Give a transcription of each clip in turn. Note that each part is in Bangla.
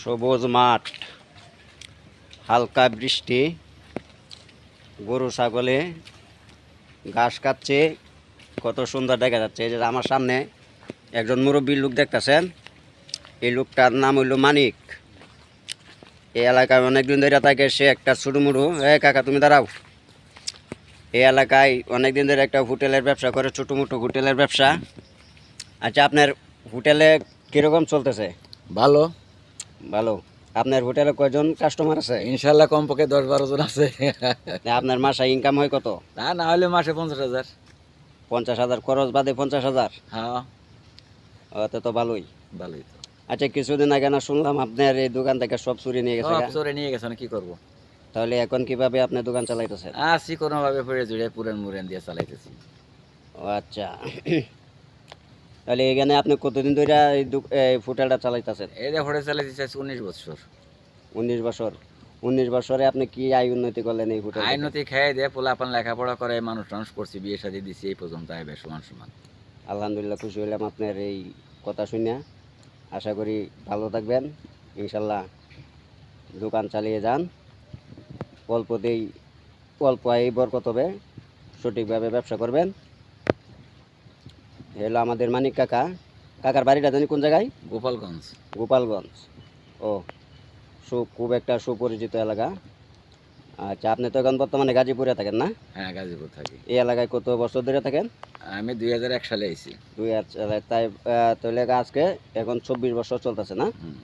সবুজ মাঠ, হালকা বৃষ্টি, গরু ছাগলে ঘাস খাচ্ছে, কত সুন্দর দেখা যাচ্ছে। এই যে আমার সামনে একজন মুরব্বী লোক দেখতেছেন, এই লোকটার নাম হইল মানিক। এই এলাকায় অনেকদিন ধরে থাকে, সে একটা ছোটো মুড়ু। কাকা তুমি দাঁড়াও। এই এলাকায় অনেকদিন ধরে একটা হোটেলের ব্যবসা করে, ছোটো মোটো হোটেলের ব্যবসা। আচ্ছা, আপনার হোটেলে কীরকম চলতেছে? ভালো। ভালো। আপনার হোটেলে কয়জন কাস্টমার আছে? ইনশাল্লাহ কমপক্ষে 10-12 জন আছে। আপনার মাসে ইনকাম হয় কত? তা না হলে মাসে 50,000। 50,000 খরচ বাদে 50,000? হ্যাঁ, তো তো ভালোই। ভালোই তো। আচ্ছা, কিছুদিন আগে না শুনলাম আপনার এই দোকান থেকে সব চুরি নিয়ে গেছে সব গা? চোরে নিয়ে গেছে, কি করবো? তাহলে এখন কিভাবে আপনি দোকান চালাইতেছেন? আছি কোনোভাবে পড়ে জুড়ে পুরেন মুরেন দিয়ে চালাইতেছি। ও আচ্ছা। তাহলে এখানে আপনি কতদিন ধরে এই হোটেলটা চালাইতেছেন? এই যে হোটেল চালাইতেছি 19 বছর। 19 বছর। 19 বছরে আপনি কি আয় উন্নতি করলেন এই হোটেল থেকে? আইনতি খেয়ে দিয়ে পোলাপান লেখাপড়া করে মানুষ টানুষ করছি, বিয়ে শাদী দিছি, এই পর্যন্ত আইবে সমান সমান। আলহামদুলিল্লাহ, খুশি হইলাম আপনার এই কথা শুনে। আশা করি ভালো থাকবেন ইনশাল্লাহ। দোকান চালিয়ে যান, অল্পতেই অল্প আয় বরকত হবে, সঠিকভাবে ব্যবসা করবেন। হলো আমাদের মানিক কাকা। কাকার বাড়িটা জানি কোন জায়গায়? গোপালগঞ্জ। গোপালগঞ্জ। ও, খুব একটা সুপরিচিত এলাকা। আচ্ছা, আপনি তো এখন বর্তমানে গাজীপুরে থাকেন না? হ্যাঁ, গাজীপুর থাকি। এই এলাকায় কত বছর ধরে থাকেন? আমি 2001 সালে আইছি। 2000 তাই? তাহলে আজকে এখন 24 বছর চলতেছে না? হুম।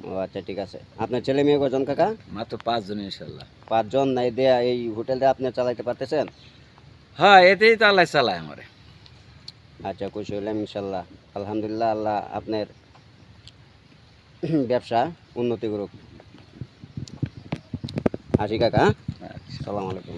ও আচ্ছা, ঠিক আছে। আপনার ছেলে মেয়ে কজন কাকা? মাত্র 5 জন ইনশাল্লাহ। 5 জন? নাই দেয়া এই হোটেলটা আপনি চালাইতে পারতেছেন? হ্যাঁ, এতেই তো আল্লাহ চালায় আমারে। আচ্ছা, খুশি হলাম ইনশাল্লাহ। আলহামদুলিল্লাহ, আল্লাহ আপনার ব্যবসা উন্নতি করুক। আসি কাকা। আচ্ছা। সালাম আলাইকুম।